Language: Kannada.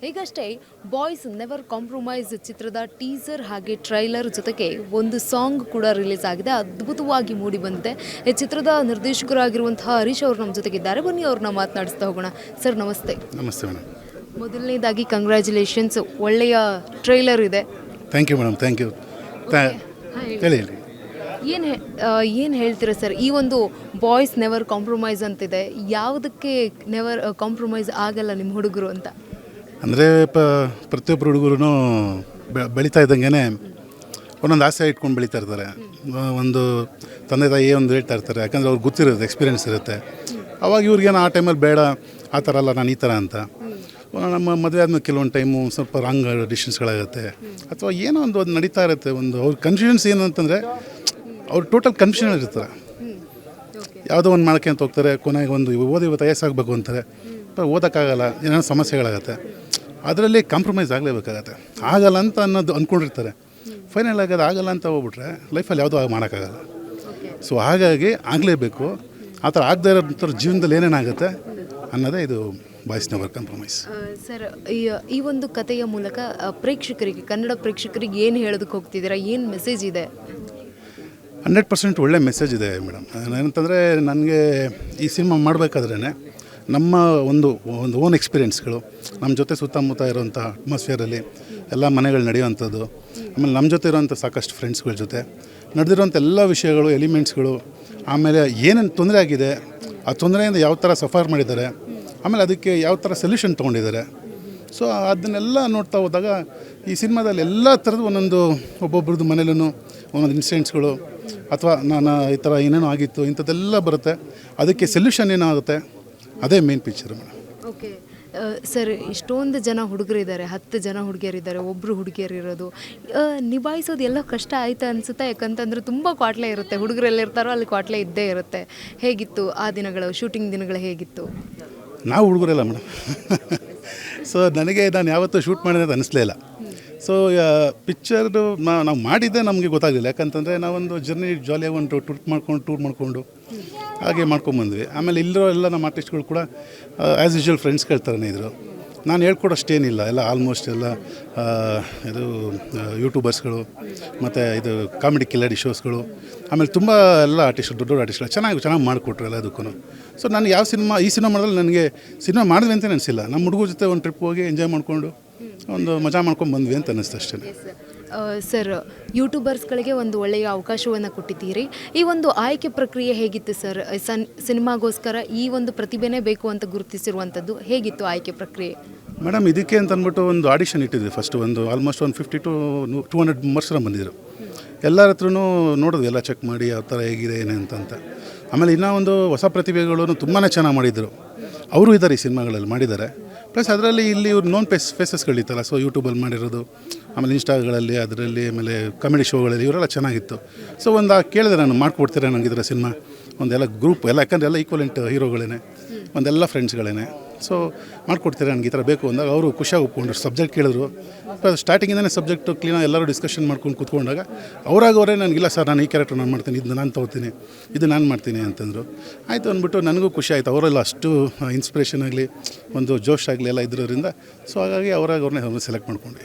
ಈಗಷ್ಟೇ ಬಾಯ್ಸ್ ನೆವರ್ ಕಾಂಪ್ರಮೈಸ್ ಚಿತ್ರದ ಟೀಸರ್ ಹಾಗೆ ಟ್ರೈಲರ್ ಜೊತೆಗೆ ಒಂದು ಸಾಂಗ್ ಕೂಡ ರಿಲೀಸ್ ಆಗಿದೆ. ಅದ್ಭುತವಾಗಿ ಮೂಡಿ ಬಂದಿದೆ. ಈ ಚಿತ್ರದ ನಿರ್ದೇಶಕರಾಗಿರುವಂತಹ ಹರೀಶ್ ಅವರು ನಮ್ಮ ಜೊತೆಗಿದ್ದಾರೆ. ಬನ್ನಿ ಅವ್ರನ್ನ ಮಾತನಾಡಿಸ್ತಾ ಹೋಗೋಣ. ಸರ್ ನಮಸ್ತೆ. ನಮಸ್ತೆ ಮೇಡಮ್. ಮೊದಲನೇದಾಗಿ ಕಂಗ್ರ್ಯಾಚುಲೇಷನ್ಸ್, ಒಳ್ಳೆಯ ಟ್ರೈಲರ್ ಇದೆ. Thank you madam, thank you. ಹೇಳಿ ಹೇಳಿ. ಏನು ಹೇಳ್ತೀರಾ ಸರ್, ಈ ಒಂದು ಬಾಯ್ಸ್ ನೆವರ್ ಕಾಂಪ್ರಮೈಸ್ ಅಂತಿದೆ, ಯಾವುದಕ್ಕೆ ನೆವರ್ ಕಾಂಪ್ರಮೈಸ್ ಆಗಲ್ಲ ನಿಮ್ಮ ಹುಡುಗರು ಅಂತ? ಅಂದರೆ ಪ್ರತಿಯೊಬ್ಬರು ಹುಡುಗರು ಬೆಳೀತಾ ಇದ್ದಂಗೆ ಒಂದೊಂದು ಆಸೆ ಇಟ್ಕೊಂಡು ಬೆಳೀತಾ ಇರ್ತಾರೆ. ಒಂದು ತಂದೆ ತಾಯಿ ಒಂದು ಹೇಳ್ತಾ ಇರ್ತಾರೆ, ಯಾಕಂದರೆ ಅವ್ರಿಗೆ ಗೊತ್ತಿರುತ್ತೆ, ಎಕ್ಸ್ಪೀರಿಯೆನ್ಸ್ ಇರುತ್ತೆ. ಅವಾಗ ಇವ್ರಿಗೇನು ಆ ಟೈಮಲ್ಲಿ ಬೇಡ, ಆ ಥರ ಅಲ್ಲ, ನಾನು ಈ ಥರ ಅಂತ. ನಮ್ಮ ಮದುವೆ ಆದಮೇಲೆ ಕೆಲವೊಂದು ಟೈಮು ಸ್ವಲ್ಪ ರಾಂಗ್ ಡಿಸಿಷನ್ಸ್ಗಳಾಗುತ್ತೆ, ಅಥವಾ ಏನೋ ಒಂದು ನಡೀತಾ ಇರುತ್ತೆ. ಒಂದು ಅವ್ರ ಕನ್ಫ್ಯೂಷನ್ಸ್ ಏನು ಅಂತಂದರೆ ಅವ್ರು ಟೋಟಲ್ ಕನ್ಫ್ಯೂಷನ್ ಇರ್ತಾರೆ. ಯಾವುದೋ ಒಂದು ಮಾಡೋಕ್ಕೆ ಅಂತ ಹೋಗ್ತಾರೆ, ಕೊನೆಗೆ ಒಂದು ಇವತ್ತು ವಯಸ್ಸಾಗಬೇಕು ಅಂತಾರೆ, ಓದೋಕ್ಕಾಗಲ್ಲ, ಏನೋ ಸಮಸ್ಯೆಗಳಾಗತ್ತೆ. ಅದರಲ್ಲಿ ಕಾಂಪ್ರಮೈಸ್ ಆಗಲೇಬೇಕಾಗತ್ತೆ. ಆಗಲ್ಲ ಅಂತ ಅನ್ನೋದು ಅಂದ್ಕೊಂಡಿರ್ತಾರೆ. ಫೈನಲ್ ಆಗೋದು ಆಗಲ್ಲ ಅಂತ ಹೋಗ್ಬಿಟ್ರೆ ಲೈಫಲ್ಲಿ ಯಾವುದೂ ಮಾಡೋಕ್ಕಾಗಲ್ಲ. ಸೊ ಹಾಗಾಗಿ ಆಗಲೇಬೇಕು. ಆ ಥರ ಆಗದೇ ಇರೋ ಜೀವನದಲ್ಲಿ ಏನೇನಾಗುತ್ತೆ ಅನ್ನೋದೇ ಇದು ಬಾಯ್ಸ್ ನೆವರ್ ಕಾಂಪ್ರಮೈಸ್. ಸರ್, ಈ ಒಂದು ಕಥೆಯ ಮೂಲಕ ಪ್ರೇಕ್ಷಕರಿಗೆ, ಕನ್ನಡ ಪ್ರೇಕ್ಷಕರಿಗೆ ಏನು ಹೇಳೋದಕ್ಕೆ ಹೋಗ್ತಿದ್ದೀರಾ? ಏನು ಮೆಸೇಜ್ ಇದೆ? 100% ಒಳ್ಳೆ ಮೆಸೇಜ್ ಇದೆ ಮೇಡಮ್. ಏನಂತಂದರೆ ನನಗೆ ಈ ಸಿನಿಮಾ ಮಾಡಬೇಕಾದ್ರೇ ನಮ್ಮ ಒಂದು ಓನ್ ಎಕ್ಸ್ಪೀರಿಯೆನ್ಸ್ಗಳು, ನಮ್ಮ ಜೊತೆ ಸುತ್ತಮುತ್ತ ಇರೋಂಥ ಅಟ್ಮಾಸ್ಫಿಯರಲ್ಲಿ ಎಲ್ಲ ಮನೆಗಳು ನಡೆಯುವಂಥದ್ದು, ಆಮೇಲೆ ನಮ್ಮ ಜೊತೆ ಇರೋಂಥ ಸಾಕಷ್ಟು ಫ್ರೆಂಡ್ಸ್ಗಳ ಜೊತೆ ನಡೆದಿರೋಂಥ ಎಲ್ಲ ವಿಷಯಗಳು, ಎಲಿಮೆಂಟ್ಸ್ಗಳು, ಆಮೇಲೆ ಏನೇನು ತೊಂದರೆ ಆಗಿದೆ, ಆ ತೊಂದರೆಯಿಂದ ಯಾವ ಥರ ಸಫರ್ ಮಾಡಿದ್ದಾರೆ, ಆಮೇಲೆ ಅದಕ್ಕೆ ಯಾವ ಥರ ಸೊಲ್ಯೂಷನ್ ತೊಗೊಂಡಿದ್ದಾರೆ. ಸೊ ಅದನ್ನೆಲ್ಲ ನೋಡ್ತಾ ಹೋದಾಗ ಈ ಸಿನಿಮಾದಲ್ಲಿ ಎಲ್ಲ ಥರದ್ದು ಒಂದೊಂದು ಒಬ್ಬೊಬ್ರದ್ದು ಮನೇಲೂ ಒಂದೊಂದು ಇನ್ಸಿಡೆಂಟ್ಸ್ಗಳು, ಅಥವಾ ನಾನು ಈ ಥರ ಏನೇನೋ ಆಗಿತ್ತು ಇಂಥದ್ದೆಲ್ಲ ಬರುತ್ತೆ. ಅದಕ್ಕೆ ಸೊಲ್ಯೂಷನ್ ಏನಾಗುತ್ತೆ, ಅದೇ main picture madam. Okay sir, ಇಷ್ಟೊಂದು ಜನ ಹುಡುಗರಿದ್ದಾರೆ, 10 ಜನ ಹುಡುಗಿಯರಿದ್ದಾರೆ, ಒಬ್ಬರು ಹುಡುಗಿಯರಿರೋದು ನಿಭಾಯಿಸೋದು ಎಲ್ಲ ಕಷ್ಟ ಆಯ್ತಾ ಅನಿಸುತ್ತೆ? ಯಾಕಂತಂದರೆ ತುಂಬ ಕ್ವಾಟ್ಲೆ ಇರುತ್ತೆ, ಹುಡುಗರೆಲ್ಲಿರ್ತಾರೋ ಅಲ್ಲಿ ಕ್ವಾಟ್ಲೆ ಇದ್ದೇ ಇರುತ್ತೆ. ಹೇಗಿತ್ತು ಆ ದಿನಗಳು, ಶೂಟಿಂಗ್ ದಿನಗಳು ಹೇಗಿತ್ತು? ನಾವು ಹುಡುಗರೆಲ್ಲ ಮೇಡಮ್. ಸೊ ನಾನು ಯಾವತ್ತೂ ಶೂಟ್ ಮಾಡಿದೆ ಅಂತ ಅನ್ನಿಸ್ಲೇ ಇಲ್ಲ. ಸೊ ಪಿಕ್ಚರ್ದು ನಾವು ಮಾಡಿದ್ದೆ ನಮಗೆ ಗೊತ್ತಾಗಲಿಲ್ಲ. ಯಾಕಂತಂದರೆ ನಾವೊಂದು ಜರ್ನಿ ಜಾಲಿಯಾಗಿ ಒಂದು ಟೂರ್ ಮಾಡಿಕೊಂಡು ಹಾಗೆ ಮಾಡ್ಕೊಂಬಂದ್ವಿ. ಆಮೇಲೆ ಇಲ್ಲಿರೋ ಎಲ್ಲ ನಮ್ಮ ಆರ್ಟಿಸ್ಟ್ಗಳು ಕೂಡ ಆ್ಯಸ್ ಯೂಶ್ವಲ್ ಫ್ರೆಂಡ್ಸ್ಗಳ ಥರನೇ ಇದ್ದರು. ನಾನು ಹೇಳ್ಕೊಡೋಷ್ಟೇನಿಲ್ಲ, ಎಲ್ಲ ಆಲ್ಮೋಸ್ಟ್ ಎಲ್ಲ ಇದು ಯೂಟ್ಯೂಬರ್ಸ್ಗಳು, ಮತ್ತು ಇದು ಕಾಮಿಡಿ ಕಿಲಾಡಿ ಶೋಸ್ಗಳು, ಆಮೇಲೆ ತುಂಬ ಎಲ್ಲ ಆರ್ಟಿಸ್ಟ್ಗಳು, ದೊಡ್ಡ ಆರ್ಟಿಸ್ಟ್ಗಳು ಚೆನ್ನಾಗಿ ಮಾಡಿಕೊಟ್ರು ಎಲ್ಲದಕ್ಕೂ. ಸೊ ನಾನು ಈ ಸಿನಿಮಾ ಮಾಡಿದ್ರೆ ನನಗೆ ಸಿನಿಮಾ ಮಾಡಿದ್ವಿ ಅಂತ ಅನಿಸಿಲ್ಲ. ನಮ್ಮ ಹುಡುಗರ ಜೊತೆ ಒಂದು ಟ್ರಿಪ್ ಹೋಗಿ ಎಂಜಾಯ್ ಮಾಡಿಕೊಂಡು ಒಂದು ಮಜಾ ಮಾಡ್ಕೊಂಡು ಬಂದ್ವಿ ಅಂತ ಅನ್ನಿಸ್ತು ಅಷ್ಟೇ. ಸರ್, ಯೂಟ್ಯೂಬರ್ಸ್ಗಳಿಗೆ ಒಂದು ಒಳ್ಳೆಯ ಅವಕಾಶವನ್ನು ಕೊಟ್ಟಿದ್ದೀರಿ. ಈ ಒಂದು ಆಯ್ಕೆ ಪ್ರಕ್ರಿಯೆ ಹೇಗಿತ್ತು ಸರ್? ಸಿನಿಮಾಗೋಸ್ಕರ ಈ ಒಂದು ಪ್ರತಿಭೆನೇ ಬೇಕು ಅಂತ ಗುರುತಿಸಿರುವಂಥದ್ದು ಹೇಗಿತ್ತು ಆಯ್ಕೆ ಪ್ರಕ್ರಿಯೆ? ಮೇಡಮ್, ಇದಕ್ಕೆ ಅಂತ ಅಂದ್ಬಿಟ್ಟು ಒಂದು ಆಡಿಷನ್ ಇಟ್ಟಿದ್ವಿ. ಫಸ್ಟ್ ಆಲ್ಮೋಸ್ಟ್ 50 to 200 ಮೆಂಬರ್ಸ್ ಬಂದಿದ್ದರು. ಎಲ್ಲರ ಹತ್ರನೂ ನೋಡಿದ್ವಿ, ಎಲ್ಲ ಚೆಕ್ ಮಾಡಿ ಯಾವ ಥರ ಹೇಗಿದೆ ಏನೇ ಅಂತ. ಆಮೇಲೆ ಇನ್ನೂ ಒಂದು ಹೊಸ ಪ್ರತಿಭೆಗಳು ತುಂಬಾ ಚೆನ್ನಾಗಿ ಮಾಡಿದರು. ಅವರು ಇದ್ದಾರೆ, ಈ ಸಿನಿಮಾಗಳಲ್ಲಿ ಮಾಡಿದ್ದಾರೆ. ಪ್ಲಸ್ ಅದರಲ್ಲಿ ಇಲ್ಲಿ ಇವ್ರು ನೋನ್ ಫೇಸಸ್ಗಳಿತ್ತಲ್ಲ, ಸೊ ಯೂಟ್ಯೂಬಲ್ಲಿ ಮಾಡಿರೋದು, ಆಮೇಲೆ ಇನ್ಸ್ಟಾಗಳಲ್ಲಿ, ಅದರಲ್ಲಿ, ಆಮೇಲೆ ಕಾಮಿಡಿ ಶೋಗಳಲ್ಲಿ ಇವರೆಲ್ಲ ಚೆನ್ನಾಗಿತ್ತು. ಸೊ ಕೇಳಿದೆ ನಾನು, ಮಾಡಿಕೊಡ್ತೀರಾ ನನಗೆ ಇದರ ಸಿನಿಮಾ ಒಂದೆಲ್ಲ ಗ್ರೂಪ್ ಎಲ್ಲ, ಯಾಕಂದರೆ ಎಲ್ಲ ಈಕ್ವಲೆಂಟ್ ಹೀರೋಗಳೇ, ಒಂದೆಲ್ಲ ಫ್ರೆಂಡ್ಸ್ಗಳೇ. ಸೊ ಮಾಡಿಕೊಡ್ತೀರಾ ನನಗೆ ಈ ಥರ ಬೇಕು ಅಂದಾಗ ಅವರು ಖುಷಿಯಾಗಿ ಒಪ್ಕೊಂಡ್ರು. ಸಬ್ಜೆಕ್ಟ್ ಕೇಳಿದ್ರು. ಸ್ಟಾರ್ಟಿಂಗಿಂದನೇ ಸಬ್ಜೆಕ್ಟು ಕ್ಲೀನಾಗಿ ಎಲ್ಲರೂ ಡಿಸ್ಕಷನ್ ಮಾಡ್ಕೊಂಡು ಕೂತ್ಕೊಂಡಾಗ ಅವರೇ ನನಗಿಲ್ಲ ಸರ್, ನಾನು ಈ ಕ್ಯಾರೆಕ್ಟರ್ ನಾನು ಮಾಡ್ತೀನಿ, ಇದು ನಾನು ತೊಗೋತೀನಿ, ಇದು ನಾನು ಮಾಡ್ತೀನಿ ಅಂತಂದರು. ಆಯಿತು ಅಂದ್ಬಿಟ್ಟು ನನಗೂ ಖುಷಿ ಆಯಿತು. ಅವರೆಲ್ಲ ಅಷ್ಟು ಇನ್ಸ್ಪಿರೇಷನ್ ಆಗಲಿ, ಒಂದು ಜೋಶ್ ಆಗಲಿ ಎಲ್ಲ ಇದ್ರೋದ್ರಿಂದ. ಸೊ ಹಾಗಾಗಿ ಅವ್ರನ್ನೇ ಸೆಲೆಕ್ಟ್ ಮಾಡ್ಕೊಂಡೆ.